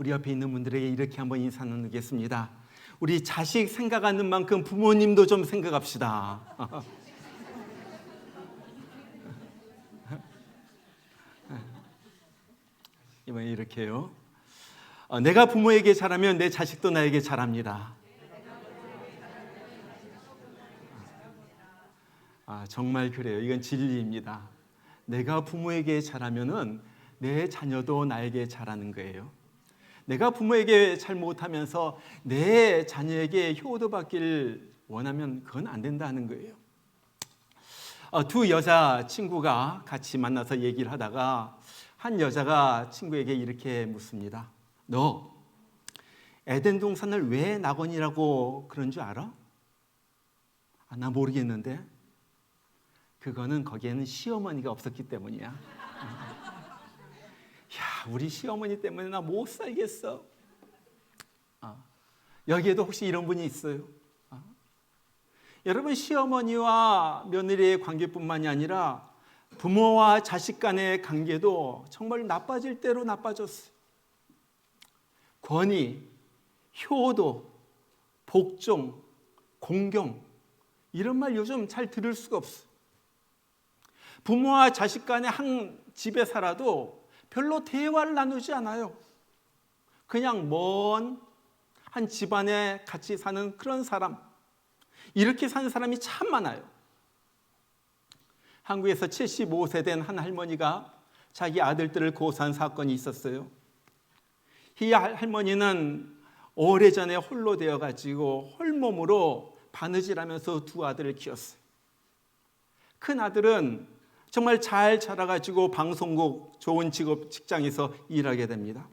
우리 옆에 있는 분들에게 이렇게 한번 인사 나누겠습니다. 우리 자식 생각하는 만큼 부모님도 좀 생각합시다. 이번에 이렇게요. 내가 부모에게 잘하면 내 자식도 나에게 잘합니다. 정말 그래요. 이건 진리입니다. 내가 부모에게 잘하면은 내 자녀도 나에게 잘하는 거예요. 내가 부모에게 잘 못하면서 내 자녀에게 효도받기를 원하면 그건 안 된다는 거예요. 두 여자 친구가 같이 만나서 얘기를 하다가 한 여자가 친구에게 이렇게 묻습니다. 너 에덴 동산을 왜 낙원이라고 그런 줄 알아? 나 모르겠는데. 그거는 거기에는 시어머니가 없었기 때문이야. 야, 우리 시어머니 때문에 나 못 살겠어. 여기에도 혹시 이런 분이 있어요? 여러분, 시어머니와 며느리의 관계뿐만이 아니라 부모와 자식 간의 관계도 정말 나빠질 대로 나빠졌어요. 권위, 효도, 복종, 공경, 이런 말 요즘 잘 들을 수가 없어요. 부모와 자식 간에 한 집에 살아도 별로 대화를 나누지 않아요. 그냥 먼 한 집안에 같이 사는 그런 사람, 이렇게 사는 사람이 참 많아요. 한국에서 75세 된 한 할머니가 자기 아들들을 고소한 사건이 있었어요. 이 할머니는 오래전에 홀로 되어가지고 홀몸으로 바느질하면서 두 아들을 키웠어요. 큰 아들은 정말 잘 자라가지고 방송국 좋은 직장에서 일하게 됩니다.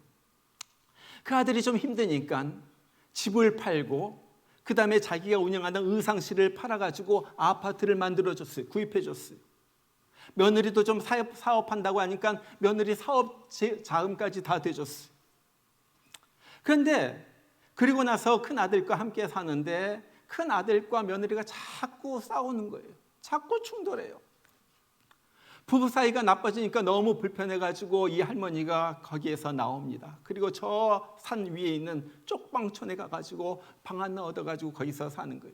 그 아들이 좀 힘드니까 집을 팔고 그 다음에 자기가 운영하는 의상실을 팔아가지고 아파트를 만들어줬어요. 구입해줬어요. 며느리도 좀 사업한다고 하니까 며느리 사업 자금까지 다 대줬어요. 그런데 그리고 나서 큰 아들과 함께 사는데 큰 아들과 며느리가 자꾸 싸우는 거예요. 자꾸 충돌해요. 부부 사이가 나빠지니까 너무 불편해가지고 이 할머니가 거기에서 나옵니다. 그리고 저 산 위에 있는 쪽방촌에 가가지고 방 하나 얻어가지고 거기서 사는 거예요.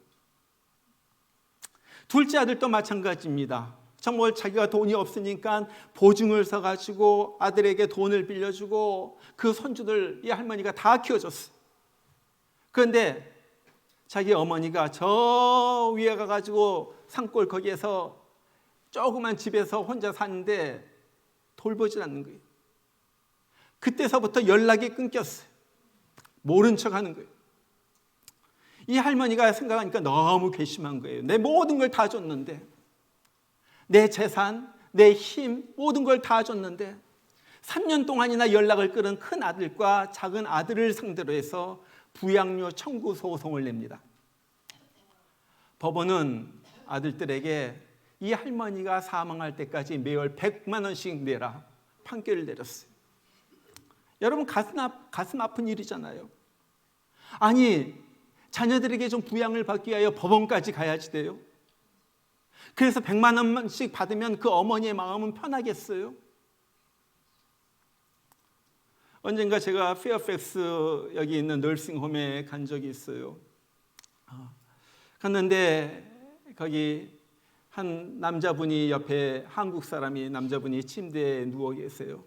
둘째 아들도 마찬가지입니다. 정말 자기가 돈이 없으니까 보증을 서가지고 아들에게 돈을 빌려주고 그 손주들 이 할머니가 다 키워줬어요. 그런데 자기 어머니가 저 위에 가가지고 산골 거기에서 조그만 집에서 혼자 사는데 돌보질 않는 거예요. 그때서부터 연락이 끊겼어요. 모른 척 하는 거예요. 이 할머니가 생각하니까 너무 괘씸한 거예요. 내 모든 걸 다 줬는데, 내 재산, 내 힘, 모든 걸 다 줬는데 3년 동안이나 연락을 끊은 큰 아들과 작은 아들을 상대로 해서 부양료 청구 소송을 냅니다. 법원은 아들들에게 이 할머니가 사망할 때까지 매월 100만 원씩 내라 판결을 내렸어요. 여러분, 가슴 아픈 일이잖아요. 아니, 자녀들에게 좀 부양을 받기 위하여 법원까지 가야지 돼요. 그래서 100만 원씩 받으면 그 어머니의 마음은 편하겠어요? 언젠가 제가 페어팩스 여기 있는 널싱홈에 간 적이 있어요. 갔는데 거기 한 남자분이 옆에 한국 사람이 남자분이 침대에 누워 계세요.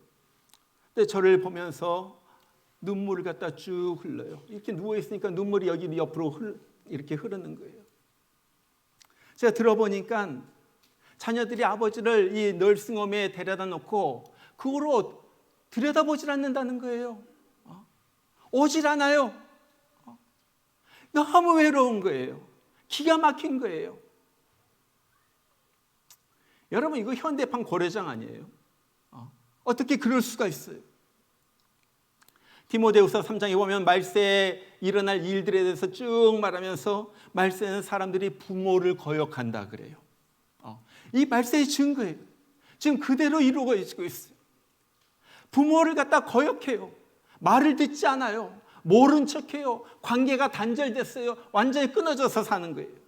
근데 저를 보면서 눈물을 갖다 쭉 흘러요. 이렇게 누워 있으니까 눈물이 여기 옆으로 이렇게 흐르는 거예요. 제가 들어보니까 자녀들이 아버지를 이 널싱홈에 데려다 놓고 그거로 들여다보질 않는다는 거예요. 오질 않아요. 너무 외로운 거예요. 기가 막힌 거예요. 여러분, 이거 현대판 고려장 아니에요? 어떻게 그럴 수가 있어요? 디모데후서 3장에 보면 말세에 일어날 일들에 대해서 쭉 말하면서 말세는 사람들이 부모를 거역한다 그래요. 이 말세의 증거예요. 지금 그대로 이루어지고 있어요. 부모를 갖다 거역해요. 말을 듣지 않아요. 모른 척해요. 관계가 단절됐어요. 완전히 끊어져서 사는 거예요.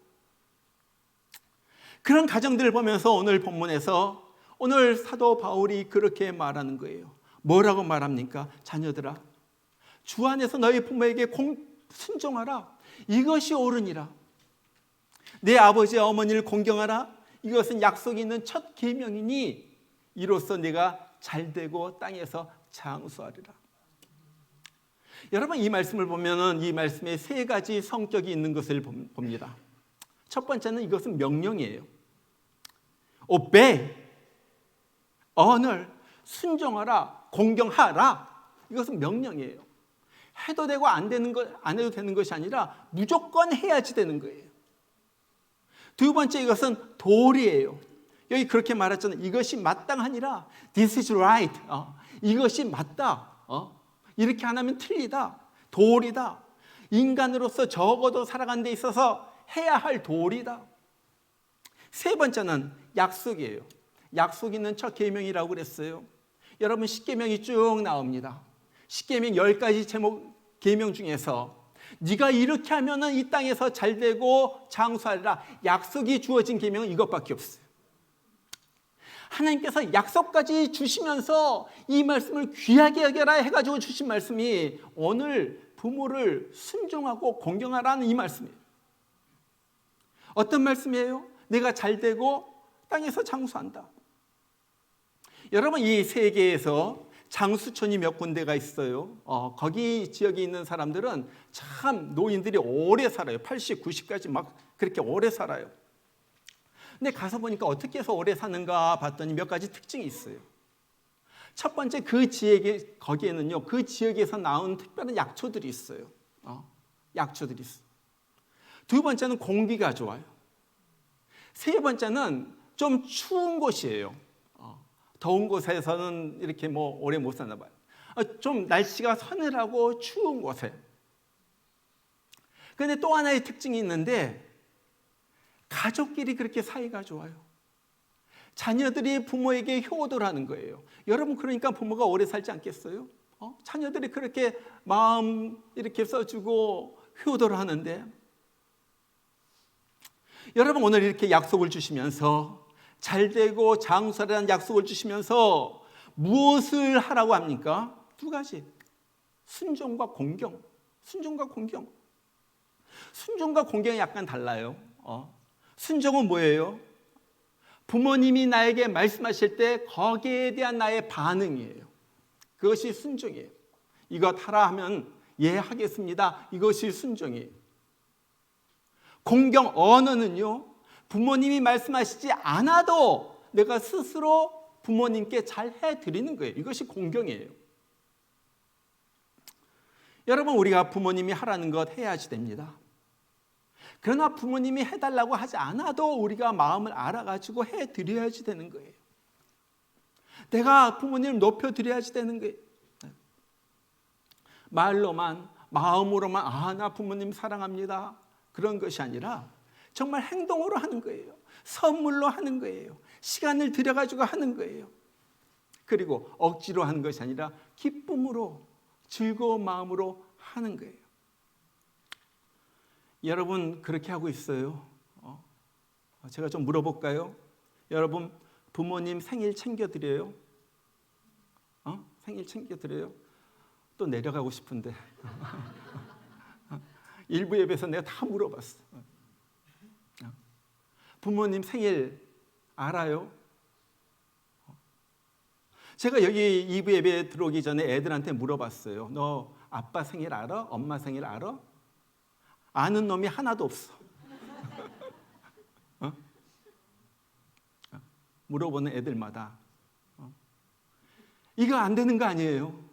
그런 가정들을 보면서 오늘 본문에서 오늘 사도 바울이 그렇게 말하는 거예요. 뭐라고 말합니까? 자녀들아, 주 안에서 너희 부모에게 순종하라. 이것이 옳으니라. 내 아버지와 어머니를 공경하라. 이것은 약속이 있는 첫 계명이니 이로써 네가 잘되고 땅에서 장수하리라. 여러분, 이 말씀을 보면은 이 말씀에 세 가지 성격이 있는 것을 봅니다. 첫 번째는 이것은 명령이에요. obey, honor, 순종하라, 공경하라. 이것은 명령이에요. 해도 되고 안 해도 되는 것이 아니라 무조건 해야지 되는 거예요. 두 번째, 이것은 도리예요. 여기 그렇게 말했잖아요. 이것이 마땅하니라. This is right. 이것이 맞다. 이렇게 안 하면 틀리다. 도리다. 인간으로서 적어도 살아가는 데 있어서 해야 할 도리다. 세 번째는 약속이에요. 약속 있는 첫 계명이라고 그랬어요. 여러분, 십계명이 쭉 나옵니다. 십계명 10가지 제목 계명 중에서 네가 이렇게 하면은 이 땅에서 잘되고 장수하리라. 약속이 주어진 계명은 이것밖에 없어요. 하나님께서 약속까지 주시면서 이 말씀을 귀하게 여겨라 해가지고 주신 말씀이 오늘 부모를 순종하고 공경하라는 이 말씀이에요. 어떤 말씀이에요? 내가 잘되고 땅에서 장수한다. 여러분, 이 세계에서 장수촌이 몇 군데가 있어요. 거기 지역에 있는 사람들은 참 노인들이 오래 살아요. 80, 90까지 막 그렇게 오래 살아요. 근데 가서 보니까 어떻게 해서 오래 사는가 봤더니 몇 가지 특징이 있어요. 첫 번째, 그 지역에, 거기에는요, 그 지역에서 나온 특별한 약초들이 있어요. 약초들이 있어요. 두 번째는 공기가 좋아요. 세 번째는 좀 추운 곳이에요. 더운 곳에서는 이렇게 뭐 오래 못 사나 봐요. 좀 날씨가 서늘하고 추운 곳에. 그런데 또 하나의 특징이 있는데 가족끼리 그렇게 사이가 좋아요. 자녀들이 부모에게 효도를 하는 거예요. 여러분, 그러니까 부모가 오래 살지 않겠어요? 자녀들이 그렇게 마음 이렇게 써주고 효도를 하는데, 여러분, 오늘 이렇게 약속을 주시면서 잘되고 장수하라는 약속을 주시면서 무엇을 하라고 합니까? 두 가지. 순종과 공경. 순종과 공경. 순종과 공경이 약간 달라요. 순종은 뭐예요? 부모님이 나에게 말씀하실 때 거기에 대한 나의 반응이에요. 그것이 순종이에요. 이것 하라 하면 예, 하겠습니다. 이것이 순종이에요. 공경, 언어는요, 부모님이 말씀하시지 않아도 내가 스스로 부모님께 잘 해드리는 거예요. 이것이 공경이에요. 여러분, 우리가 부모님이 하라는 것 해야지 됩니다. 그러나 부모님이 해달라고 하지 않아도 우리가 마음을 알아가지고 해드려야지 되는 거예요. 내가 부모님을 높여드려야지 되는 거예요. 말로만, 마음으로만 나 부모님 사랑합니다. 그런 것이 아니라 정말 행동으로 하는 거예요. 선물로 하는 거예요. 시간을 들여가지고 하는 거예요. 그리고 억지로 하는 것이 아니라 기쁨으로, 즐거운 마음으로 하는 거예요. 여러분, 그렇게 하고 있어요? 제가 좀 물어볼까요? 여러분, 부모님 생일 챙겨드려요? 생일 챙겨드려요? 또 내려가고 싶은데. 일부 예배에서 내가 다 물어봤어. 부모님 생일 알아요? 제가 여기 2부 예배에 들어오기 전에 애들한테 물어봤어요. 너 아빠 생일 알아? 엄마 생일 알아? 아는 놈이 하나도 없어. 물어보는 애들마다. 이거 안 되는 거 아니에요?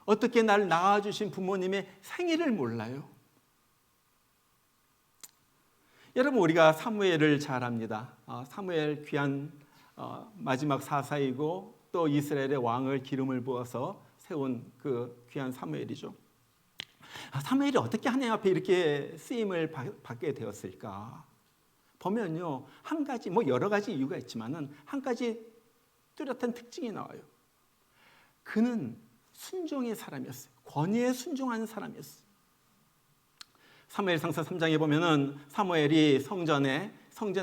어떻게 날 낳아주신 부모님의 생일을 몰라요? 여러분, 우리가 사무엘을 잘 압니다. 사무엘 귀한 마지막 사사이고 또 이스라엘의 왕을 기름을 부어서 세운 그 귀한 사무엘이죠. 사무엘이 어떻게 하나님 앞에 이렇게 쓰임을 받게 되었을까? 보면요, 한 가지, 뭐 여러 가지 이유가 있지만은 한 가지 뚜렷한 특징이 나와요. 그는 순종의 사람이었어요. 권위에 순종하는 사람이었어요. 사무엘상서 3장에 보면은 사무엘이 성전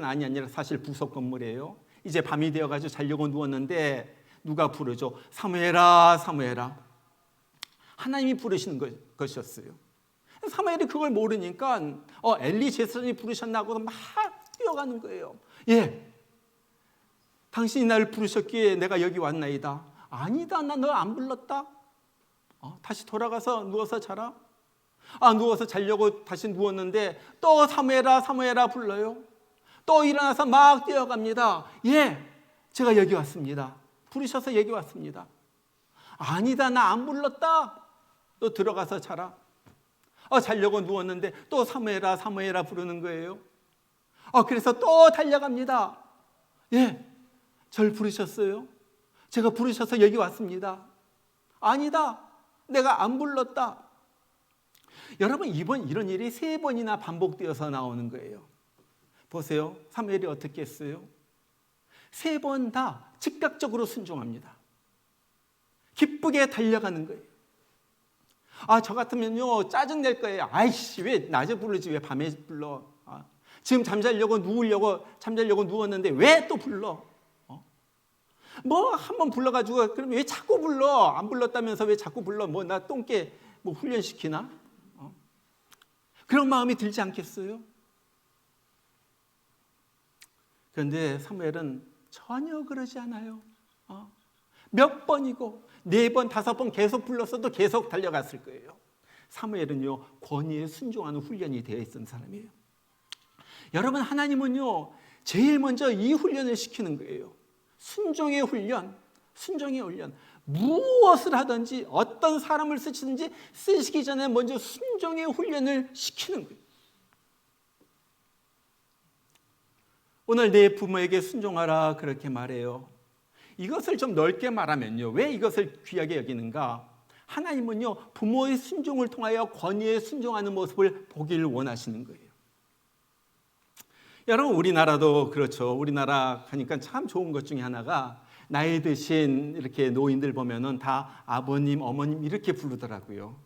안이 아니라 사실 부속 건물이에요. 이제 밤이 되어가지고 자려고 누웠는데 누가 부르죠? 사무엘아, 사무엘아. 하나님이 부르시는 것이었어요. 사무엘이 그걸 모르니까 엘리 제사장이 부르셨나 하고 막 뛰어가는 거예요. 예, 당신이 나를 부르셨기에 내가 여기 왔나이다. 아니다, 나 너 안 불렀다. 다시 돌아가서 누워서 자라. 누워서 자려고 다시 누웠는데 또 사무엘아 사무엘아 불러요. 또 일어나서 막 뛰어갑니다. 예, 제가 여기 왔습니다. 부르셔서 여기 왔습니다. 아니다, 나 안 불렀다. 또 들어가서 자라. 자려고 누웠는데 또 사무엘아 사무엘아 부르는 거예요. 그래서 또 달려갑니다. 예, 절 부르셨어요. 제가 부르셔서 여기 왔습니다. 아니다, 내가 안 불렀다. 여러분, 이런 일이 3번이나 반복되어서 나오는 거예요. 보세요, 사무엘이 어떻게 했어요? 3번 다 즉각적으로 순종합니다. 기쁘게 달려가는 거예요. 저 같으면요 짜증낼 거예요. 아이씨, 왜 낮에 부르지 왜 밤에 불러? 지금 잠자려고 누웠는데 왜 또 불러? 뭐 한번 불러가지고 그럼 왜 자꾸 불러? 안 불렀다면서 왜 자꾸 불러? 뭐 나 똥개 뭐 훈련시키나? 그런 마음이 들지 않겠어요? 그런데 사무엘은 전혀 그러지 않아요. 몇 번이고 4번, 5번 계속 불렀어도 계속 달려갔을 거예요. 사무엘은요 권위에 순종하는 훈련이 되어 있던 사람이에요. 여러분, 하나님은요 제일 먼저 이 훈련을 시키는 거예요. 순종의 훈련, 순종의 훈련. 무엇을 하든지 어떤 사람을 쓰시기 전에 먼저 순종의 훈련을 시키는 거예요. 오늘 내 부모에게 순종하라 그렇게 말해요. 이것을 좀 넓게 말하면요, 왜 이것을 귀하게 여기는가? 하나님은요 부모의 순종을 통하여 권위에 순종하는 모습을 보기를 원하시는 거예요. 여러분, 우리나라도 그렇죠. 우리나라 가니까 참 좋은 것 중에 하나가 나이 드신 이렇게 노인들 보면은 다 아버님, 어머님 이렇게 부르더라고요.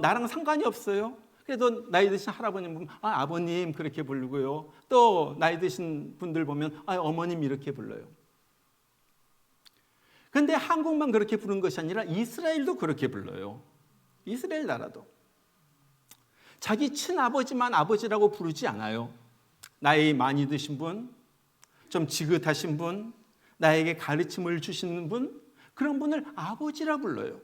나랑 상관이 없어요. 그래도 나이 드신 할아버님 보면 아버님 그렇게 부르고요. 또 나이 드신 분들 보면 어머님 이렇게 불러요. 그런데 한국만 그렇게 부르는 것이 아니라 이스라엘도 그렇게 불러요. 이스라엘 나라도 자기 친아버지만 아버지라고 부르지 않아요. 나이 많이 드신 분, 좀 지긋하신 분, 나에게 가르침을 주시는 분, 그런 분을 아버지라 불러요.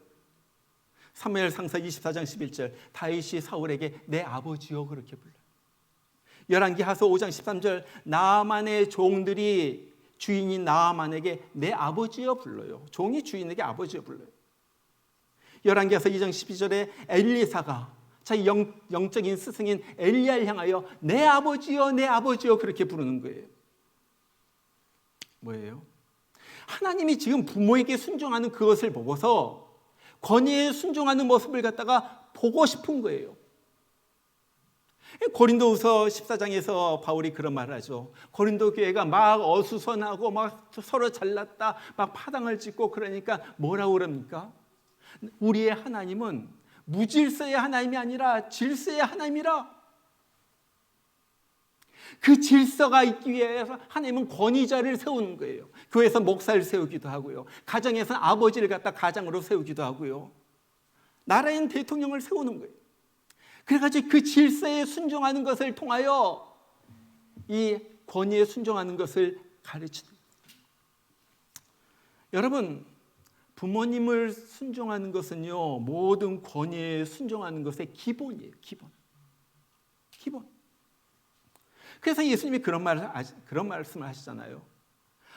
사무엘상사 24장 11절 다윗이 사울에게 내 아버지요 그렇게 불러요. 열왕기하서 5장 13절 나아만의 종들이 주인인 나아만에게 내 아버지여 불러요. 종이 주인에게 아버지여 불러요. 열왕기하서 2장 12절에 엘리사가 자기 영적인 스승인 엘리야를 향하여 내 아버지여 내 아버지여 그렇게 부르는 거예요. 뭐예요? 하나님이 지금 부모에게 순종하는 그것을 보고서 권위에 순종하는 모습을 갖다가 보고 싶은 거예요. 고린도후서 14장에서 바울이 그런 말을 하죠. 고린도 교회가 막 어수선하고 막 서로 잘났다 막 파당을 짓고 그러니까 뭐라고 그럽니까? 우리의 하나님은 무질서의 하나님이 아니라 질서의 하나님이라. 그 질서가 있기 위해서 하나님은 권위자를 세우는 거예요. 교회에서 목사를 세우기도 하고요. 가정에서는 아버지를 갖다 가장으로 세우기도 하고요. 나라에는 대통령을 세우는 거예요. 그래가지고 그 질서에 순종하는 것을 통하여 이 권위에 순종하는 것을 가르치는 거예요. 여러분, 부모님을 순종하는 것은요 모든 권위에 순종하는 것의 기본이에요. 기본. 그래서 예수님이 그런 말씀을 하시잖아요.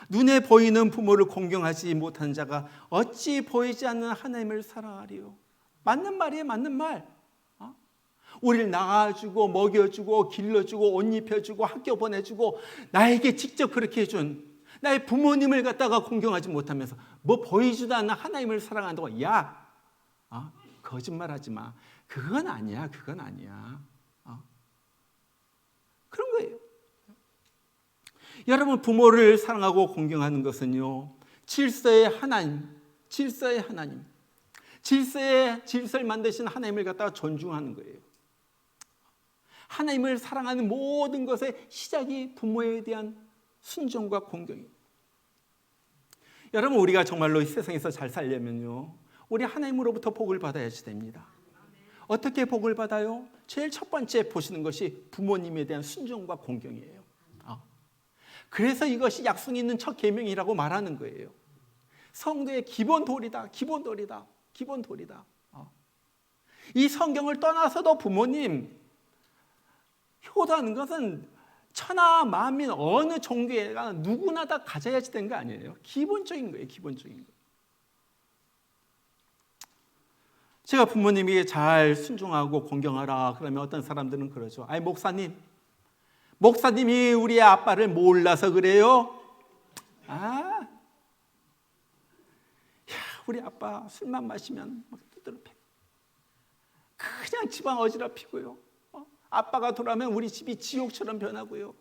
눈에 보이는 부모를 공경하지 못하는 자가 어찌 보이지 않는 하나님을 사랑하리요. 맞는 말이에요. 맞는 말. 우리를 낳아주고 먹여주고 길러주고 옷 입혀주고 학교 보내주고 나에게 직접 그렇게 해준 나의 부모님을 갖다가 공경하지 못하면서 뭐 보이지도 않는 하나님을 사랑한다고. 야, 거짓말하지 마. 그건 아니야. 그런 거예요. 여러분, 부모를 사랑하고 공경하는 것은요 질서의 하나님, 질서를 만드신 하나님을 갖다가 존중하는 거예요. 하나님을 사랑하는 모든 것의 시작이 부모에 대한 순종과 공경입니다. 여러분, 우리가 정말로 이 세상에서 잘 살려면요 우리 하나님으로부터 복을 받아야지 됩니다. 어떻게 복을 받아요? 제일 첫 번째 보시는 것이 부모님에 대한 순종과 공경이에요. 그래서 이것이 약속 있는 첫 계명이라고 말하는 거예요. 성도의 기본 도리다. 기본 도리다. 기본 도리다. 이 성경을 떠나서도 부모님 효도하는 것은 천하 만민 어느 종교가 누구나 다 가져야지 되는 거 아니에요. 기본적인 거예요. 기본적인 거. 제가 부모님에게 잘 순종하고 공경하라 그러면 어떤 사람들은 그러죠. 아니 목사님이 우리 아빠를 몰라서 그래요? 우리 아빠 술만 마시면 막 두드러 패고 그냥 집안 어지럽히고요. 아빠가 돌아오면 우리 집이 지옥처럼 변하고요.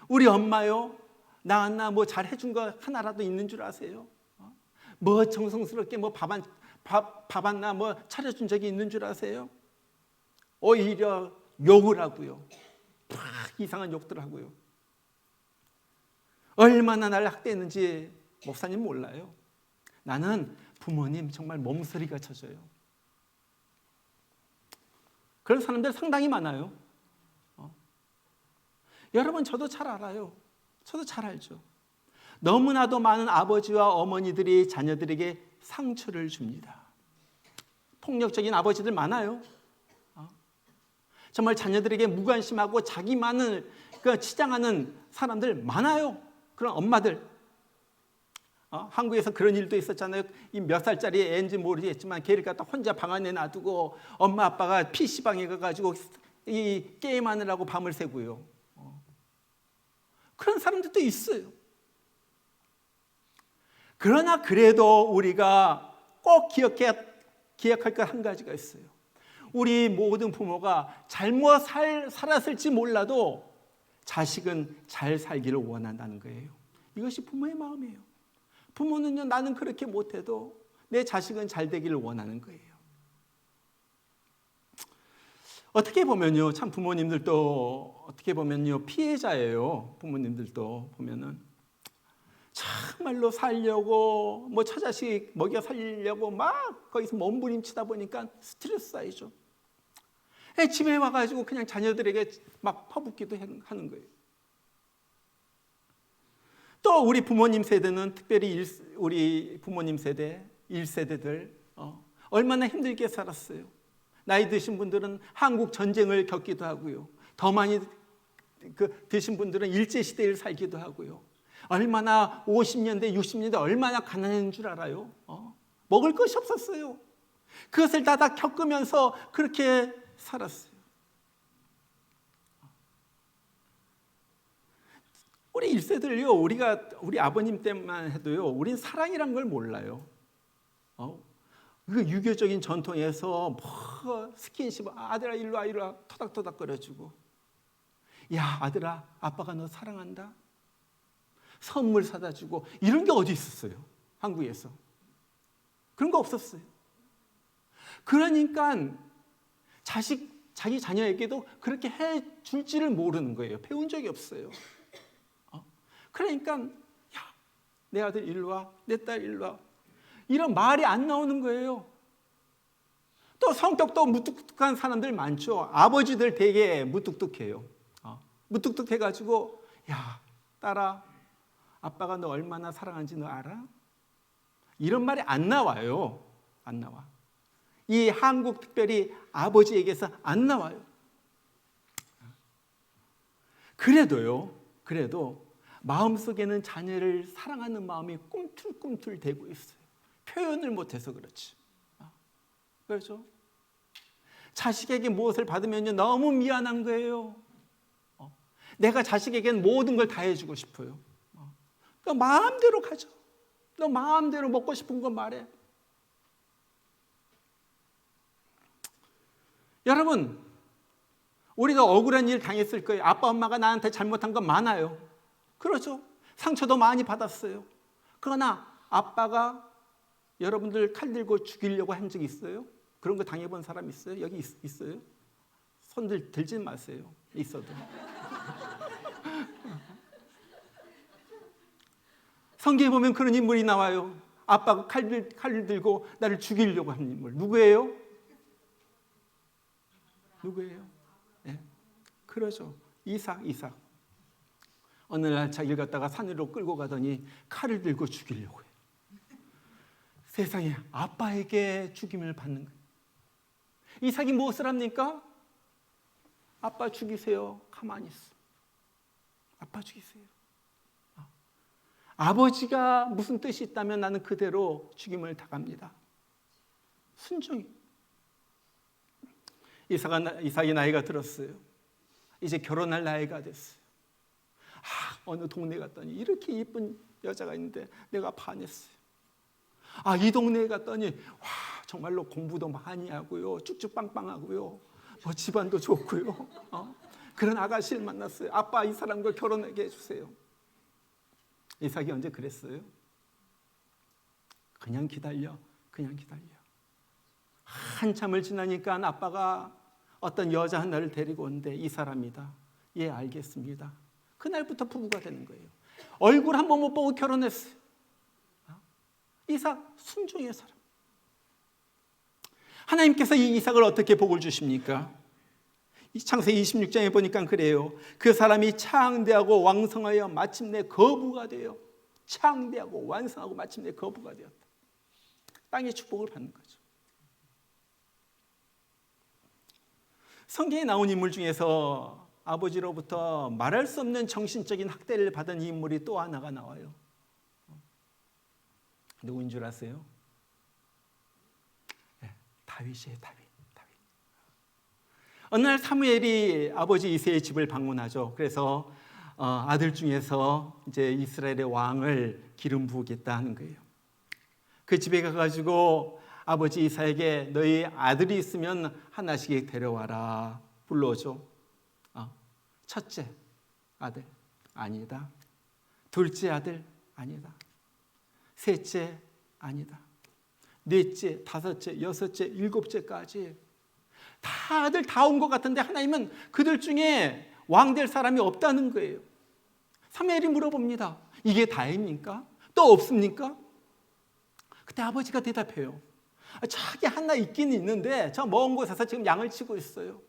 우리 엄마요, 나 뭐 잘해준 거 하나라도 있는 줄 아세요? 뭐 정성스럽게 뭐 밥 하나 뭐 차려준 적이 있는 줄 아세요? 오히려 욕을 하고요. 이상한 욕들 하고요. 얼마나 날 학대했는지 목사님 몰라요. 나는 부모님 정말 몸서리가 쳐져요. 그런 사람들 상당히 많아요. 여러분 저도 잘 알아요. 저도 잘 알죠. 너무나도 많은 아버지와 어머니들이 자녀들에게 상처를 줍니다. 폭력적인 아버지들 많아요. 정말 자녀들에게 무관심하고 자기만을 치장하는 사람들 많아요. 그런 엄마들. 한국에서 그런 일도 있었잖아요. 이 몇 살짜리 애인지 모르겠지만 걔를 갖다 혼자 방 안에 놔두고 엄마 아빠가 PC방에 가가지고 이 게임하느라고 밤을 새고요. 그런 사람들도 있어요. 그러나 그래도 우리가 꼭 기억할 것 한 가지가 있어요. 우리 모든 부모가 잘못 살았을지 몰라도 자식은 잘 살기를 원한다는 거예요. 이것이 부모의 마음이에요. 부모는요, 나는 그렇게 못해도 내 자식은 잘 되기를 원하는 거예요. 어떻게 보면요, 참 부모님들도 어떻게 보면요 피해자예요. 부모님들도 보면은 정말로 살려고 뭐 처자식 먹여 살리려고 막 거기서 몸부림치다 보니까 스트레스 쌓이죠. 집에 와가지고 그냥 자녀들에게 막 퍼붓기도 하는 거예요. 또 우리 부모님 세대는 특별히 우리 부모님 세대 1세대들 얼마나 힘들게 살았어요. 나이 드신 분들은 한국 전쟁을 겪기도 하고요. 더 많이 드신 분들은 일제시대를 살기도 하고요. 얼마나 50년대 60년대 얼마나 가난한 줄 알아요? 먹을 것이 없었어요. 그것을 다 겪으면서 그렇게 살았어요. 우리 1세들요, 우리 아버님 때만 해도요, 우린 사랑이란 걸 몰라요. 그 유교적인 전통에서 뭐 스킨십, 아들아 일로 와 토닥토닥 거려주고, 야 아들아 아빠가 너 사랑한다, 선물 사다 주고, 이런 게 어디 있었어요? 한국에서 그런 거 없었어요. 그러니까 자기 자녀에게도 그렇게 해 줄지를 모르는 거예요. 배운 적이 없어요. 그러니까 야, 내 아들 일로 와, 내 딸 일로 와, 이런 말이 안 나오는 거예요. 또 성격도 무뚝뚝한 사람들 많죠. 아버지들 되게 무뚝뚝해요. 무뚝뚝해가지고 야 딸아, 아빠가 너 얼마나 사랑하는지 너 알아? 이런 말이 안 나와요. 안 나와. 이 한국 특별히 아버지에게서 안 나와요. 그래도 마음속에는 자녀를 사랑하는 마음이 꿈틀꿈틀 대고 있어요. 표현을 못해서 그렇지. 그렇죠? 자식에게 무엇을 받으면 너무 미안한 거예요. 내가 자식에게는 모든 걸 다 해주고 싶어요. 너 마음대로 가져. 너 마음대로 먹고 싶은 거 말해. 여러분, 우리도 억울한 일 당했을 거예요. 아빠 엄마가 나한테 잘못한 건 많아요. 그렇죠? 상처도 많이 받았어요. 그러나 아빠가 여러분들 칼 들고 죽이려고 한 적 있어요? 그런 거 당해본 사람 있어요? 여기 있어요? 손 들지 마세요. 있어도. 성경에 보면 그런 인물이 나와요. 아빠가 칼을 들고 나를 죽이려고 하는 인물 누구예요? 누구예요? 네. 그러죠. 이삭. 어느 날 자기를 갖다가 산으로 끌고 가더니 칼을 들고 죽이려고 해요. 세상에 아빠에게 죽임을 받는 거예요. 이삭이 무엇을 합니까? 아빠 죽이세요. 가만히 있어. 아빠 죽이세요. 아버지가 무슨 뜻이 있다면 나는 그대로 죽임을 당합니다. 순종이. 이삭이 나이가 들었어요. 이제 결혼할 나이가 됐어요. 어느 동네 갔더니 이렇게 예쁜 여자가 있는데 내가 반했어요. 이 동네에 갔더니 정말로 공부도 많이 하고요, 쭉쭉빵빵하고요, 뭐 집안도 좋고요, 그런 아가씨를 만났어요. 아빠, 이 사람과 결혼하게 해주세요. 이삭이 언제 그랬어요? 그냥 기다려. 한참을 지나니까 아빠가 어떤 여자 하나를 데리고 오는데 이 사람이다. 예, 알겠습니다. 그날부터 부부가 되는 거예요. 얼굴 한 번 못 보고 결혼했어요. 이삭, 순종의 사람. 하나님께서 이 이삭을 어떻게 복을 주십니까? 창세기 26장에 보니까 그래요. 그 사람이 창대하고 왕성하여 마침내 거부가 돼요. 창대하고 완성하고 마침내 거부가 되었다. 땅의 축복을 받는 거죠. 성경에 나온 인물 중에서 아버지로부터 말할 수 없는 정신적인 학대를 받은 인물이 또 하나가 나와요. 누구인 줄 아세요? 다윗이에요. 다윗. 어느 날 사무엘이 아버지 이새의 집을 방문하죠. 그래서 아들 중에서 이제 이스라엘의 왕을 기름 부으겠다 하는 거예요. 그 집에 가가지고 아버지 이사에게 너희 아들이 있으면 하나씩 데려와라 불러줘. 첫째 아들 아니다. 둘째 아들 아니다. 셋째 아니다. 넷째, 다섯째, 여섯째, 일곱째까지 다 아들 다 온 것 같은데 하나님은 그들 중에 왕 될 사람이 없다는 거예요. 사무엘이 물어봅니다. 이게 다입니까? 또 없습니까? 그때 아버지가 대답해요. 자기 하나 있긴 있는데 저 먼 곳에서 지금 양을 치고 있어요.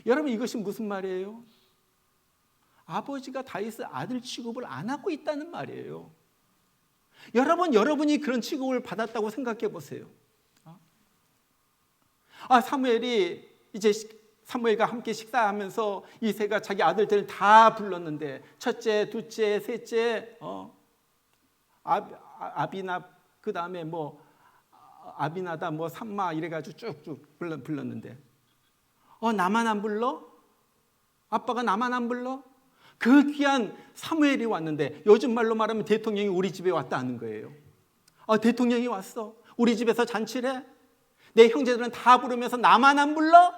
여러분, 이것이 무슨 말이에요? 아버지가 다윗의 아들 취급을 안 하고 있다는 말이에요. 여러분이 그런 취급을 받았다고 생각해 보세요. 사무엘이 이제 사무엘과 함께 식사하면서 이새가 자기 아들들을 다 불렀는데 첫째, 둘째, 셋째, 아비나 그 다음에 뭐 아비나다 뭐 삼마 이래가지고 쭉쭉 불렀는데 나만 안 불러? 아빠가 나만 안 불러? 그 귀한 사무엘이 왔는데 요즘 말로 말하면 대통령이 우리 집에 왔다는 거예요. 대통령이 왔어. 우리 집에서 잔치를 해. 내 형제들은 다 부르면서 나만 안 불러?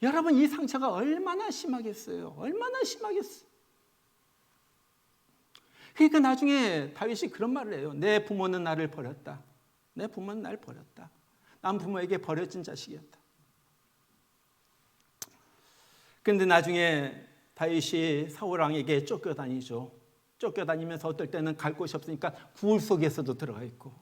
여러분, 이 상처가 얼마나 심하겠어요. 얼마나 심하겠어요. 그러니까 나중에 다윗이 그런 말을 해요. 내 부모는 나를 버렸다. 내 부모는 나를 버렸다. 난 부모에게 버려진 자식이었다. 그런데 나중에 다윗이 사울 왕에게 쫓겨다니죠. 쫓겨다니면서 어떨 때는 갈 곳이 없으니까 굴 속에서도 들어가 있고,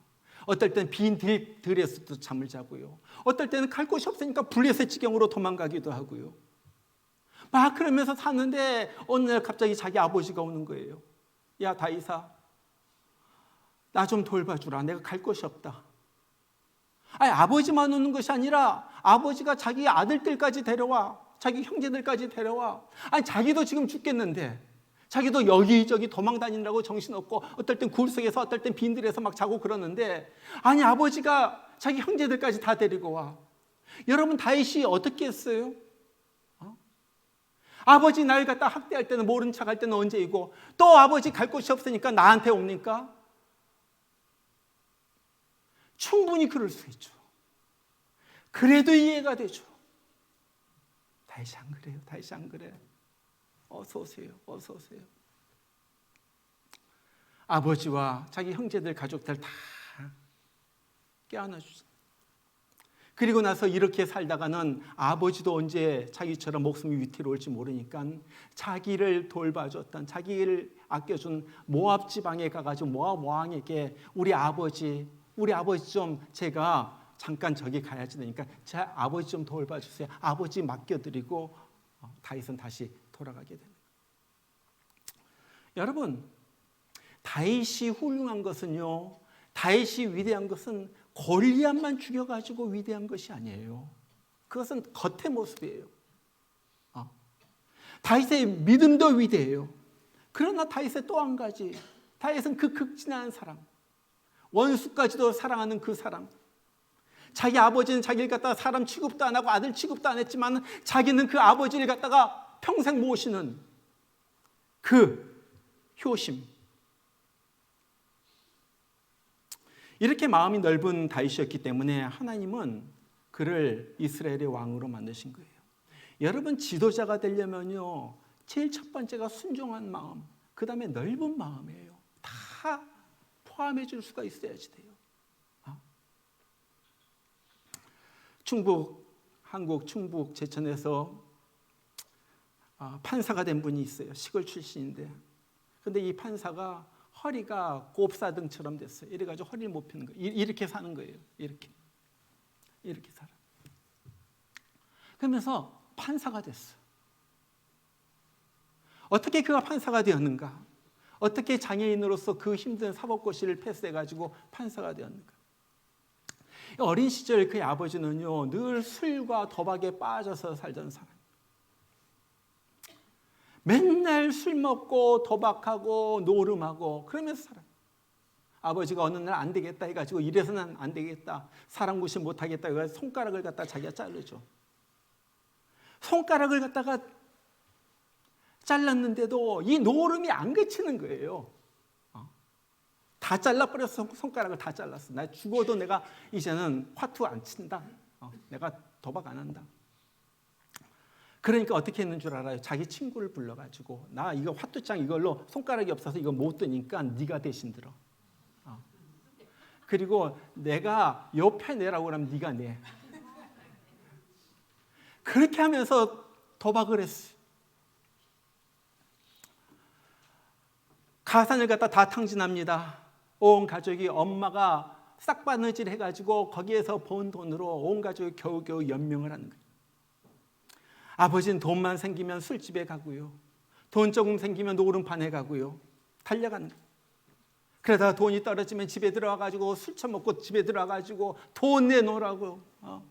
어떨 때는 빈 들에서도 잠을 자고요. 어떨 때는 갈 곳이 없으니까 블레셋 지경으로 도망가기도 하고요. 막 그러면서 사는데 어느 날 갑자기 자기 아버지가 오는 거예요. 야, 다윗아, 나 좀 돌봐주라. 내가 갈 곳이 없다. 아버지만 오는 것이 아니라 아버지가 자기 아들들까지 데려와. 자기 형제들까지 데려와. 자기도 지금 죽겠는데, 자기도 여기저기 도망 다니느라고 정신없고 어떨 땐 굴 속에서 어떨 땐 빈들에서 막 자고 그러는데, 아버지가 자기 형제들까지 다 데리고 와. 여러분, 다윗이 어떻게 했어요? 아버지 날 갖다 학대할 때는 모른 척 할 때는 언제이고, 또 아버지 갈 곳이 없으니까 나한테 옵니까? 충분히 그럴 수 있죠. 그래도 이해가 되죠. 다윗이 안 그래요. 다윗이 안 그래. 어서 오세요. 어서 오세요. 아버지와 자기 형제들, 가족들 다 껴안아 주죠. 그리고 나서 이렇게 살다가는 아버지도 언제 자기처럼 목숨이 위태로울지 모르니까 자기를 돌봐줬던, 자기를 아껴준 모압 지방에 가가지고 모압 왕에게 우리 아버지 좀 제가 잠깐 저기 가야지 되니까 제 아버지 좀 돌봐주세요. 아버지 맡겨드리고 다윗은 다시 돌아가게 됩니다. 여러분, 다윗이 훌륭한 것은요, 다윗이 위대한 것은 골리앗만 죽여가지고 위대한 것이 아니에요. 그것은 겉의 모습이에요. 다윗의 믿음도 위대해요. 그러나 다윗의 또 한 가지, 다윗은 그 극진한 사랑, 원수까지도 사랑하는 그 사랑. 자기 아버지는 자기를 갖다가 사람 취급도 안 하고 아들 취급도 안 했지만 자기는 그 아버지를 갖다가 평생 모시는 그 효심. 이렇게 마음이 넓은 다윗이었기 때문에 하나님은 그를 이스라엘의 왕으로 만드신 거예요. 여러분, 지도자가 되려면요, 제일 첫 번째가 순종한 마음, 그 다음에 넓은 마음이에요. 다 포함해 줄 수가 있어야지 돼요. 한국 충북 제천에서 판사가 된 분이 있어요. 시골 출신인데. 근데 이 판사가 허리가 곱사등처럼 됐어요. 이래가지고 허리를 못 펴는 거예요. 이렇게 사는 거예요. 이렇게 살아. 그러면서 판사가 됐어. 어떻게 그가 판사가 되었는가? 어떻게 장애인으로서 그 힘든 사법고시를 패스해가지고 판사가 되었는가? 어린 시절 그의 아버지는요, 늘 술과 도박에 빠져서 살던 사람. 맨날 술 먹고 도박하고 노름하고 그러면서 살아요. 아버지가 어느 날 안 되겠다 해가지고 이래서는 안 되겠다, 사람 구실 못하겠다 해가지고 손가락을 갖다 자기가 자르죠. 손가락을 갖다가 잘랐는데도 이 노름이 안 그치는 거예요. 다 잘라버렸어. 손가락을 다 잘랐어. 나 죽어도 내가 이제는 화투 안 친다. 내가 도박 안 한다. 그러니까 어떻게 했는 줄 알아요? 자기 친구를 불러가지고 나 이거 화투장 이걸로 손가락이 없어서 이거 못 드니까 네가 대신 들어. 그리고 내가 옆에 내라고 그러면 네가 내. 그렇게 하면서 도박을 했어요. 가산을 갖다 다 탕진합니다. 온 가족이, 엄마가 싹바느질 해가지고 거기에서 번 돈으로 온 가족이 겨우겨우 연명을 하는 거예요. 아버지는 돈만 생기면 술집에 가고요. 돈 조금 생기면 노름판에 가고요. 달려가는 거예요. 그러다가 돈이 떨어지면 집에 들어와가지고 술 처먹고 집에 들어와가지고 돈 내놓으라고.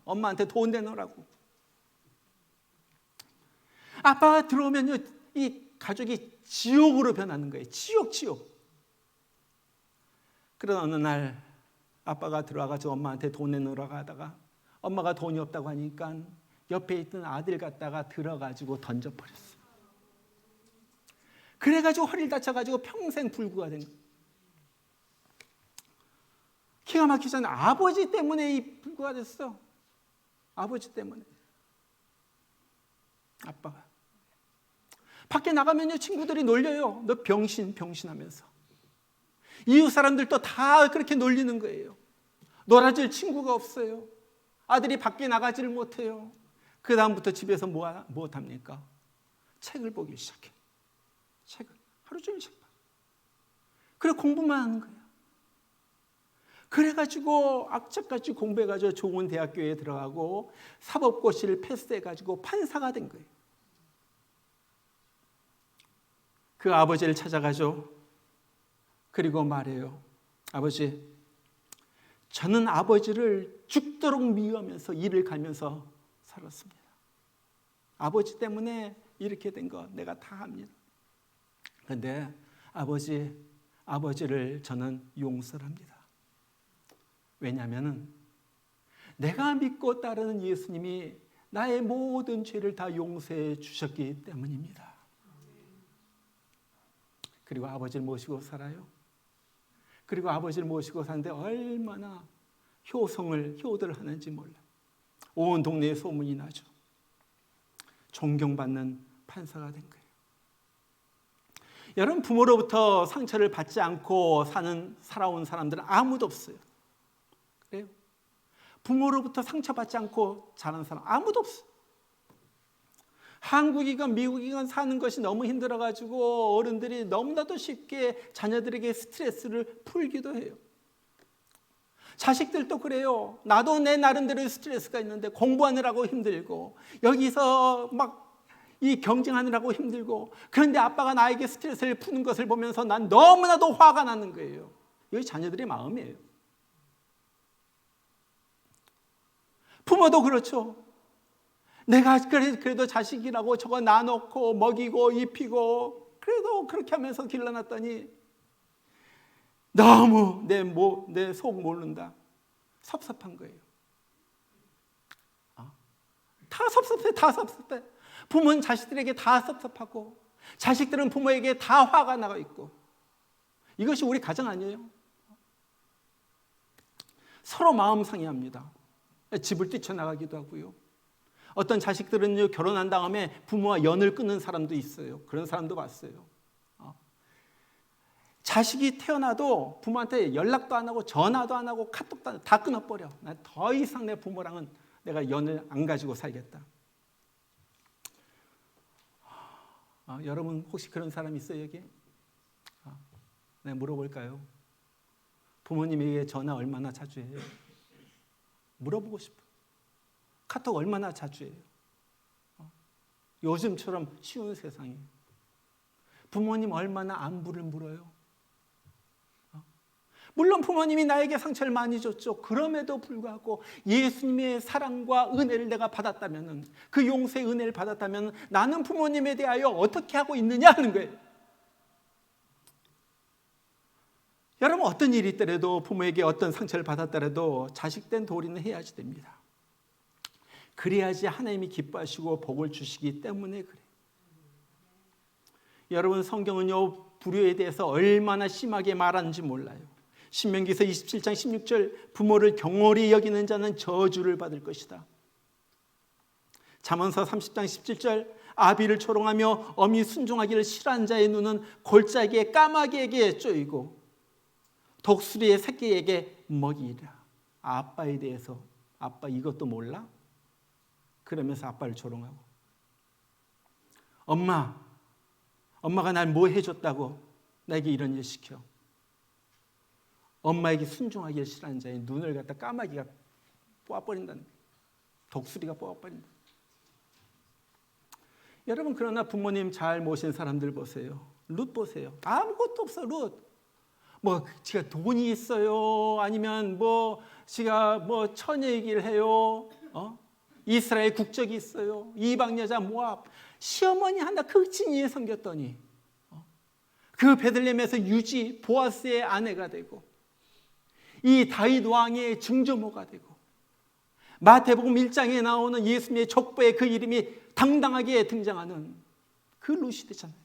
엄마한테 돈 내놓으라고. 아빠가 들어오면요, 이 가족이 지옥으로 변하는 거예요. 지옥. 그러다 어느 날 아빠가 들어와가지고 엄마한테 돈 내놓으라고 하다가 엄마가 돈이 없다고 하니까 옆에 있던 아들 갖다가 들어가지고 던져버렸어. 그래가지고 허리를 다쳐가지고 평생 불구가 된 거예요. 기가 막히잖아요. 아버지 때문에 이 불구가 됐어. 아버지 때문에. 아빠가. 밖에 나가면요, 친구들이 놀려요. 너 병신하면서. 이웃 사람들도 다 그렇게 놀리는 거예요. 놀아줄 친구가 없어요. 아들이 밖에 나가지를 못해요. 그 다음부터 집에서 무엇합니까? 책을 보기 시작해. 책을. 하루 종일 책 봐. 그래 공부만 하는 거예요. 그래가지고 악착같이 공부해가지고 좋은 대학교에 들어가고 사법고시를 패스해가지고 판사가 된 거예요. 그 아버지를 찾아가죠. 그리고 말해요. 아버지, 저는 아버지를 죽도록 미워하면서 일을 갈면서 살았습니다. 아버지 때문에 이렇게 된 거 내가 다 합니다. 그런데 아버지를 저는 용서합니다. 왜냐하면 내가 믿고 따르는 예수님이 나의 모든 죄를 다 용서해 주셨기 때문입니다. 그리고 아버지를 모시고 살아요. 그리고 아버지를 모시고 사는데 얼마나 효도를 하는지 몰라. 온 동네에 소문이 나죠. 존경받는 판사가 된 거예요. 여러분, 부모로부터 상처를 받지 않고 살아온 사람들은 아무도 없어요. 그래요? 부모로부터 상처받지 않고 자란 사람 아무도 없어. 한국이건 미국이건 사는 것이 너무 힘들어가지고 어른들이 너무나도 쉽게 자녀들에게 스트레스를 풀기도 해요. 자식들도 그래요. 나도 내 나름대로 스트레스가 있는데 공부하느라고 힘들고 여기서 막 이 경쟁하느라고 힘들고, 그런데 아빠가 나에게 스트레스를 푸는 것을 보면서 난 너무나도 화가 나는 거예요. 이게 자녀들의 마음이에요. 부모도 그렇죠. 내가 그래도 자식이라고 저거 놔놓고 먹이고 입히고 그래도 그렇게 하면서 길러놨더니 너무 내 속 모른다. 섭섭한 거예요. 다 섭섭해, 다 섭섭해. 부모는 자식들에게 다 섭섭하고 자식들은 부모에게 다 화가 나고 있고, 이것이 우리 가정 아니에요? 서로 마음 상해합니다. 집을 뛰쳐나가기도 하고요. 어떤 자식들은 결혼한 다음에 부모와 연을 끊는 사람도 있어요. 그런 사람도 봤어요. 자식이 태어나도 부모한테 연락도 안 하고 전화도 안 하고 카톡도 안 하고 다 끊어버려. 난 더 이상 내 부모랑은 내가 연을 안 가지고 살겠다. 여러분 혹시 그런 사람 있어요 여기? 내가 물어볼까요? 부모님에게 전화 얼마나 자주 해요? 물어보고 싶어. 카톡 얼마나 자주 해요? 요즘처럼 쉬운 세상에 부모님 얼마나 안부를 물어요? 물론 부모님이 나에게 상처를 많이 줬죠. 그럼에도 불구하고 예수님의 사랑과 은혜를 내가 받았다면, 그 용서의 은혜를 받았다면 나는 부모님에 대하여 어떻게 하고 있느냐 하는 거예요. 여러분 어떤 일이 있더라도, 부모에게 어떤 상처를 받았더라도 자식된 도리는 해야지 됩니다. 그래야지 하나님이 기뻐하시고 복을 주시기 때문에 그래요. 여러분 성경은요 불효에 대해서 얼마나 심하게 말하는지 몰라요. 신명기서 27장 16절, 부모를 경홀히 여기는 자는 저주를 받을 것이다. 잠언서 30장 17절, 아비를 조롱하며 어미 순종하기를 싫어하는 자의 눈은 골짜기의 까마귀에게 쪼이고 독수리의 새끼에게 먹이리라. 아빠에 대해서, 아빠 이것도 몰라? 그러면서 아빠를 조롱하고, 엄마가 날 뭐 해줬다고 나에게 이런 일 시켜. 엄마에게 순종하기를 싫어하는 자의 눈을 갖다 까마귀가 뽑아버린다는 거예요. 독수리가 뽑아버린다. 여러분 그러나 부모님 잘 모신 사람들 보세요. 룻 보세요. 아무것도 없어. 룻. 뭐 지가 돈이 있어요. 아니면 뭐 지가 뭐 처녀이길 해요. 이스라엘 국적이 있어요. 이방 여자 모압. 시어머니 하나 극진히 섬겼더니 그 베들레헴에서 유지 보아스의 아내가 되고, 이 다윗 왕의 증조모가 되고, 마태복음 1장에 나오는 예수님의 족보에 그 이름이 당당하게 등장하는 그 룻이 되잖아요.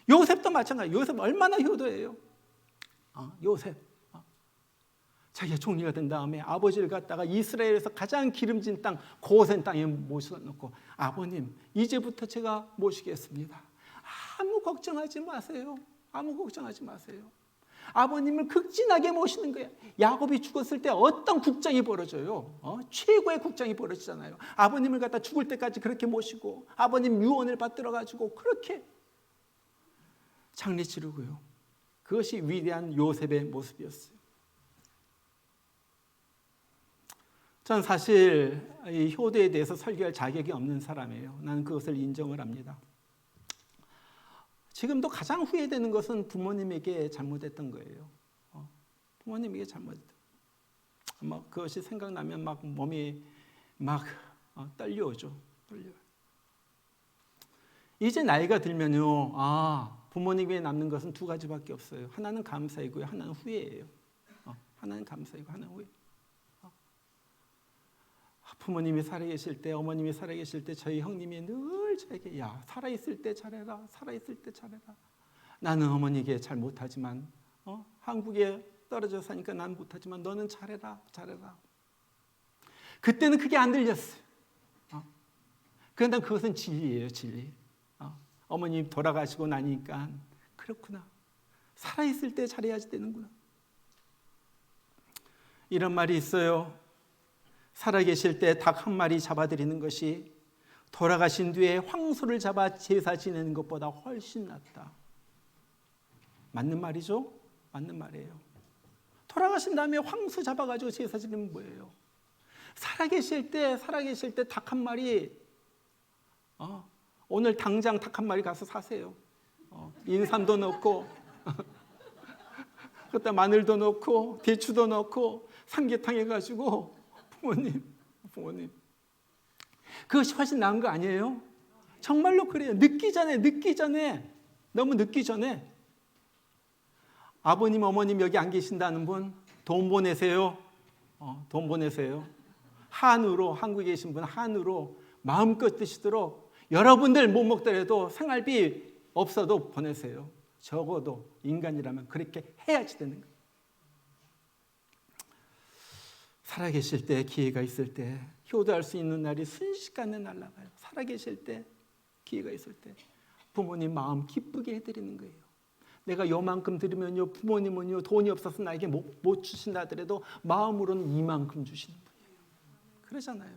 요셉도 마찬가지예요. 요셉 얼마나 효도예요. 요셉 자기가 총리가 된 다음에 아버지를 갖다가 이스라엘에서 가장 기름진 땅 고센 땅에 모셔놓고, 아버님 이제부터 제가 모시겠습니다. 아무 걱정하지 마세요. 아무 걱정하지 마세요. 아버님을 극진하게 모시는 거예요. 야곱이 죽었을 때 어떤 국장이 벌어져요? 최고의 국장이 벌어지잖아요. 아버님을 갖다 죽을 때까지 그렇게 모시고 아버님 유언을 받들어 가지고 그렇게 장례 치르고요. 그것이 위대한 요셉의 모습이었어요. 전 사실 이 효도에 대해서 설교할 자격이 없는 사람이에요. 나는 그것을 인정을 합니다. 지금도 가장 후회되는 것은 부모님에게 잘못했던 거예요. 부모님에게 잘못했던. 그것이 생각나면 막 몸이 막 떨려오죠. 떨려요. 이제 나이가 들면요, 부모님에게 남는 것은 두 가지밖에 없어요. 하나는 감사이고요, 하나는 후회예요. 하나는 감사이고 하나는 후회. 부모님이 살아계실 때, 어머님이 살아계실 때 저희 형님이 늘 저에게 살아있을 때 잘해라, 살아있을 때 잘해라. 나는 어머니에게 잘 못하지만 한국에 떨어져 사니까 난 못하지만 너는 잘해라, 잘해라. 그때는 그게 안 들렸어요. 그런데 그것은 진리예요, 진리. 어머님 돌아가시고 나니까 그렇구나. 살아있을 때 잘해야지 되는구나. 이런 말이 있어요. 살아계실 때 닭 한 마리 잡아드리는 것이 돌아가신 뒤에 황소를 잡아 제사 지내는 것보다 훨씬 낫다. 맞는 말이죠? 맞는 말이에요. 돌아가신 다음에 황소 잡아가지고 제사 지내면 뭐예요? 살아계실 때 닭 한 마리, 오늘 당장 닭 한 마리 가서 사세요. 인삼도 넣고, 그때 마늘도 넣고, 대추도 넣고, 삼계탕 해가지고, 부모님. 그것이 훨씬 나은 거 아니에요? 정말로 그래요. 늦기 전에, 너무 늦기 전에. 아버님, 어머님 여기 안 계신다는 분, 돈 보내세요. 돈 보내세요. 한우로, 한국에 계신 분 한우로 마음껏 드시도록 여러분들 못 먹더라도 생활비 없어도 보내세요. 적어도 인간이라면 그렇게 해야지 되는 거예요. 살아계실 때, 기회가 있을 때 효도할 수 있는 날이 순식간에 날아가요. 살아계실 때, 기회가 있을 때 부모님 마음 기쁘게 해드리는 거예요. 내가 요만큼 드리면요, 부모님은요 돈이 없어서 나에게 못 주신다 하더라도 마음으로는 이만큼 주시는 분이에요. 그러잖아요.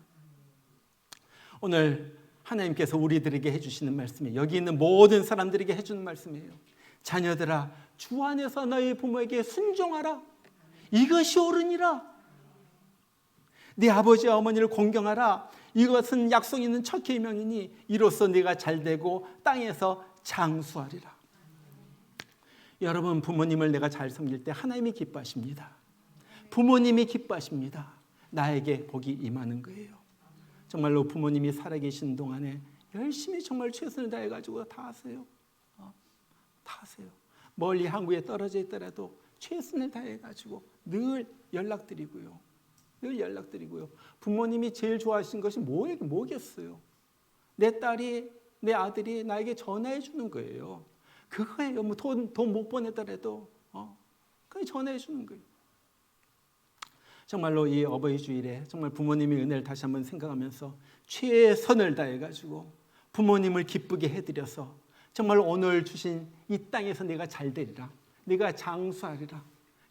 오늘 하나님께서 우리들에게 해주시는 말씀이에요. 여기 있는 모든 사람들에게 해주는 말씀이에요. 자녀들아, 주 안에서 너희 부모에게 순종하라. 이것이 옳으니라. 네 아버지와 어머니를 공경하라. 이것은 약속 있는 첫 계명이니 이로써 네가 잘되고 땅에서 장수하리라. 여러분, 부모님을 내가 잘 섬길 때 하나님이 기뻐하십니다. 부모님이 기뻐하십니다. 나에게 복이 임하는 거예요. 정말로 부모님이 살아계신 동안에 열심히 정말 최선을 다해가지고 다 하세요. 다 하세요. 멀리 한국에 떨어져 있더라도 최선을 다해가지고 늘 연락드리고요. 부모님이 제일 좋아하시는 것이 뭐겠어요? 내 딸이, 내 아들이 나에게 전화해 주는 거예요. 그거예요. 뭐 돈 못 보내더라도 그냥 전화해 주는 거예요. 정말로 이 어버이 주일에 정말 부모님의 은혜를 다시 한번 생각하면서 최선을 다해가지고 부모님을 기쁘게 해드려서 정말 오늘 주신 이 땅에서 내가 잘 되리라, 내가 장수하리라,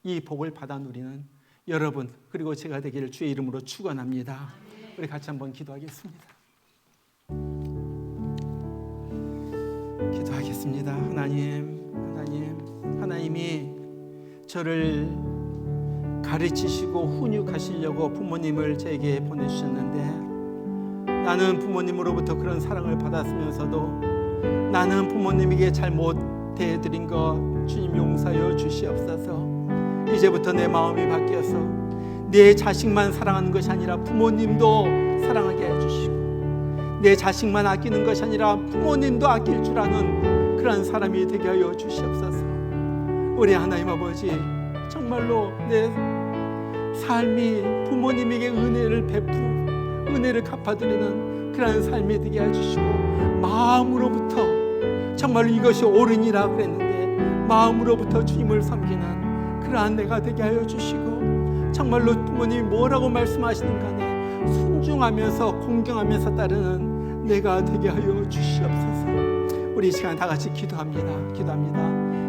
이 복을 받아 누리는 여러분 그리고 제가 되기를 주의 이름으로 축원합니다. 우리 같이 한번 기도하겠습니다. 기도하겠습니다. 하나님이 저를 가르치시고 훈육하시려고 부모님을 제게 보내주셨는데 나는 부모님으로부터 그런 사랑을 받았으면서도 나는 부모님에게 잘못 대해드린 것 주님 용서하여 주시옵소서. 이제부터 내 마음이 바뀌어서 내 자식만 사랑하는 것이 아니라 부모님도 사랑하게 해주시고 내 자식만 아끼는 것이 아니라 부모님도 아낄 줄 아는 그런 사람이 되게 하여 주시옵소서. 우리 하나님 아버지, 정말로 내 삶이 부모님에게 은혜를 갚아드리는 그런 삶이 되게 해주시고 마음으로부터 정말로 이것이 옳으니라 그랬는데 마음으로부터 주님을 섬기는 그러한 내가 되게 하여 주시고 정말로 부모님이 뭐라고 말씀하시는 간에 순종하면서 공경하면서 따르는 내가 되게 하여 주시옵소서. 우리 이 시간 다 같이 기도합니다.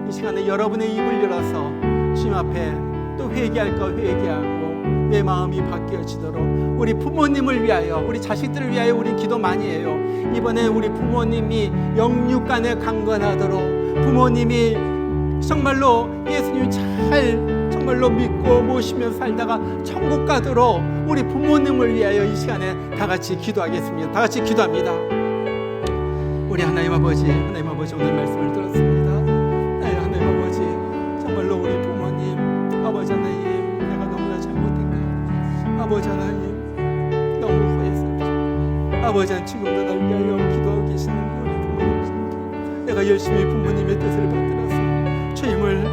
이 시간에 여러분의 입을 열어서 주님 앞에 또 회개할 거 회개하고 내 마음이 바뀌어지도록 우리 부모님을 위하여 우리 자식들을 위하여 우리 기도 많이 해요. 이번에 우리 부모님이 영육간에 강건하도록 부모님이 정말로 예수님 잘 정말로 믿고 모시며 살다가 천국 가도록 우리 부모님을 위하여 이 시간에 다 같이 기도하겠습니다. 다 같이 기도합니다. 우리 하나님 아버지 오늘 말씀을 들었습니다. 하나님 아버지, 정말로 우리 부모님, 아버지 하나님, 내가 너무나 잘못된 것, 아버지 하나님 너무 후회했습니다. 아버지 하나님, 지금도 날 위하여 기도하고 계시는 우리 부모님입니다. 내가 열심히 부모님의 뜻을 받들어서 주님을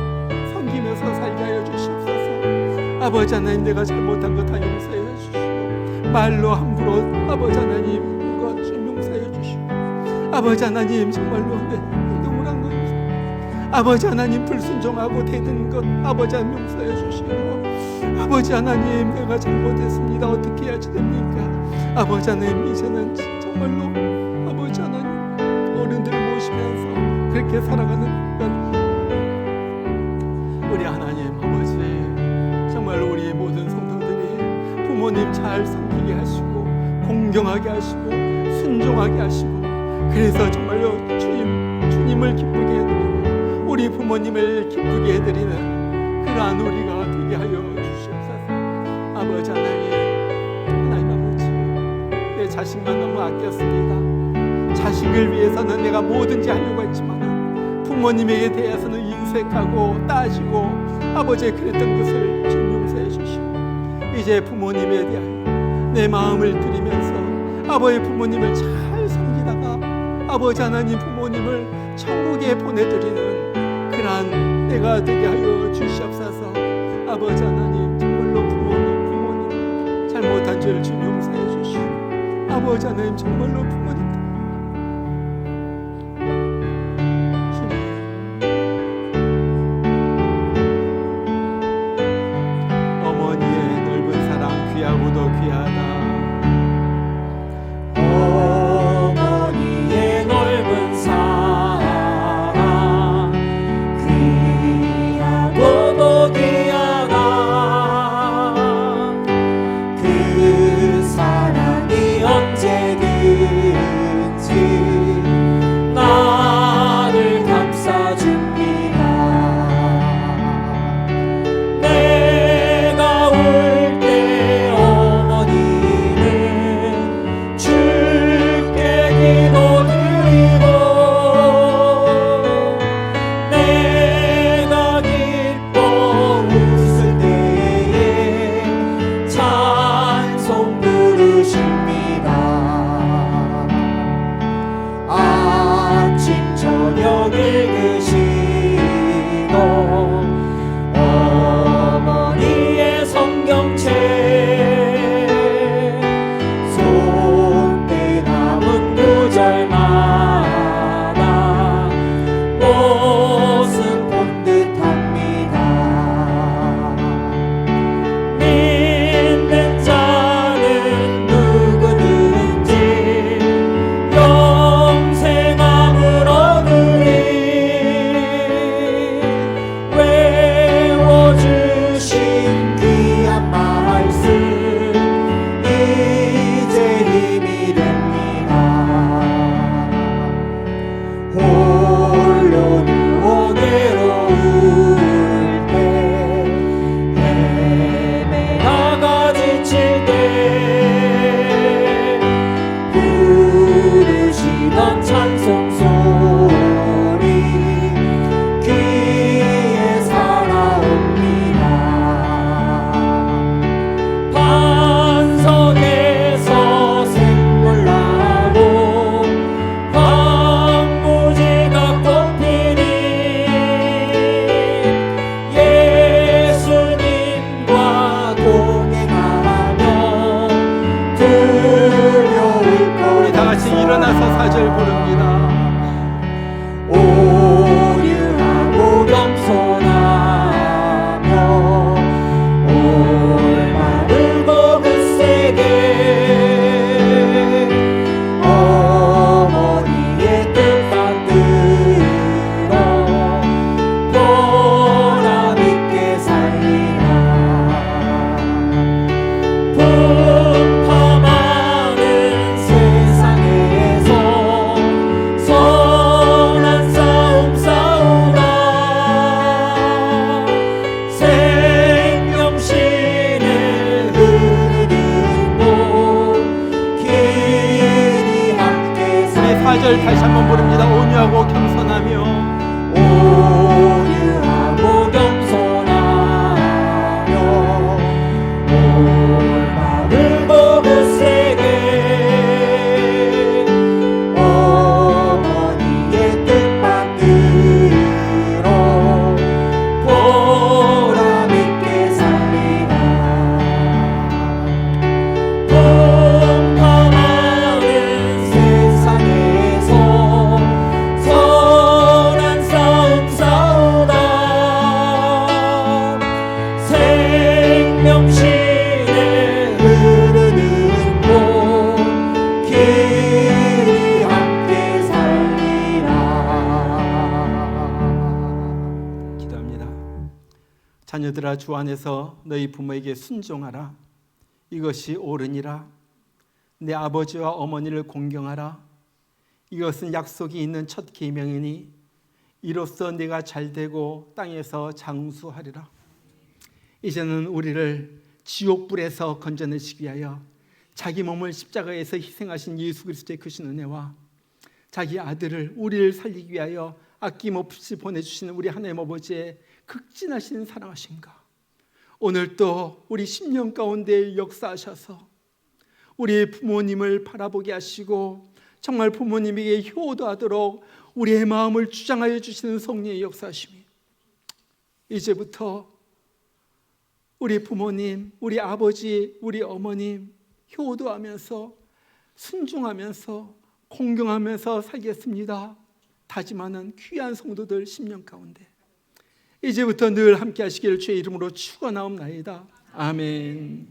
섬기면서 살게 하여 주시옵소서. 아버지 하나님, 내가 잘못한 것 다 용서해 주시고 말로 함부로 아버지 하나님 것 주님 용서해 주시고 아버지 하나님, 정말로 내 행동을 한 것 아버지 하나님 불순종하고 대든 것 아버지 하나님 용서해 주시고 아버지 하나님, 내가 잘못했습니다. 어떻게 해야지 됩니까? 아버지 하나님, 이제는 정말로 아버지 하나님 어른들을 모시면서 그렇게 살아가는 것 우리 하나님 아버지, 정말로 우리 모든 성도 잘 섬기게 하시고 공경하게 하시고 순종하게 하시고, 그래서 정말로 주님을 기쁘게 해드리고 우리 부모님을 기쁘게 해드리는 그러한 우리가 되게 하여 주시옵소서. 아버지 하나님 아버지, 내 자식만 너무 아꼈습니다. 자식을 위해서는 내가 뭐든지 하려고 했지만 부모님에게 대해서는 인색하고 따지고 아버지의 그랬던 것을 주님 용서해 주시고, 이제 부모님에 대하여 내 마음을 드리면서 아버지 부모님을 잘 섬기다가 아버지 하나님 부모님을 천국에 보내드리는 그러한 때가 되게 하여 주시옵소서. 아버지 하나님, 정말로 부모님 잘못한 죄를 주님 용서해 주시고, 아버지 하나님 정말로 부모님 어머니의 넓은 사랑 귀하고도 귀하다. 어머니의 넓은 사랑 귀하고도 귀하다. 그 사랑이 언제든지 나를 감싸줍니다. 내가 울 때 어머니는 주께 기도드리고, 내가 기뻐 웃을 때에 찬송 부르십니다. 아침 저녁 읽으시고 어머니의 성경책 손때 남은 구절마다 모습 본 듯합니다. 믿는 자는 누구든지 영생함을 얻으리. 외워주신 귀한 말씀 이제 힘이 됩니다. 홀로 누워 괴로울 때, 헤매다가 지칠 때 부르시던 찬송 소리 귀에 살아옵니다. 반석에서 샘물 나고 황무지가 꽃피니 예수님과 동행하며 들려올 우리 다 같이 일어나서 사절 부릅니다. 오류하고 겸손하며 올바르고 굳세게 어머니의 뜻받들어 보람있게 살리라. 풍파많은 세상에서 선한 싸움 싸우다 생명신을 흐르는 곳 길이 함께 우리 사절 다시 한번 부릅니다. 온유하고 겸손하며 오유하고 겸손하며 올바르고 굳세게 어머니의 뜻받들어 보람있게 살리라. 풍파많은 세상에서 선한 싸움 싸우다 생명신을 흐르는 곳 길이 함께 살리라. 기도합니다. 자녀들아, 주 안에서 너희 부모에게 순종하라. 이것이 옳으니라. 내 아버지와 어머니를 공경하라. 이것은 약속이 있는 첫 계명이니 이로써 네가 잘되고 땅에서 장수하리라. 이제는 우리를 지옥불에서 건져내시기 위하여 자기 몸을 십자가에서 희생하신 예수 그리스도의 크신 은혜와 자기 아들을 우리를 살리기 위하여 아낌없이 보내주시는 우리 하나님 아버지의 극진하신 사랑하심과 오늘 또 우리 10년 가운데 역사하셔서 우리 부모님을 바라보게 하시고 정말 부모님에게 효도하도록 우리의 마음을 주장하여 주시는 성령의 역사하심이 이제부터 우리 부모님, 우리 아버지, 우리 어머님 효도하면서 순종하면서 공경하면서 살겠습니다 다짐하는 귀한 성도들 10년 가운데 이제부터 늘 함께 하시기를 주의 이름으로 축원하옵나이다. 아멘.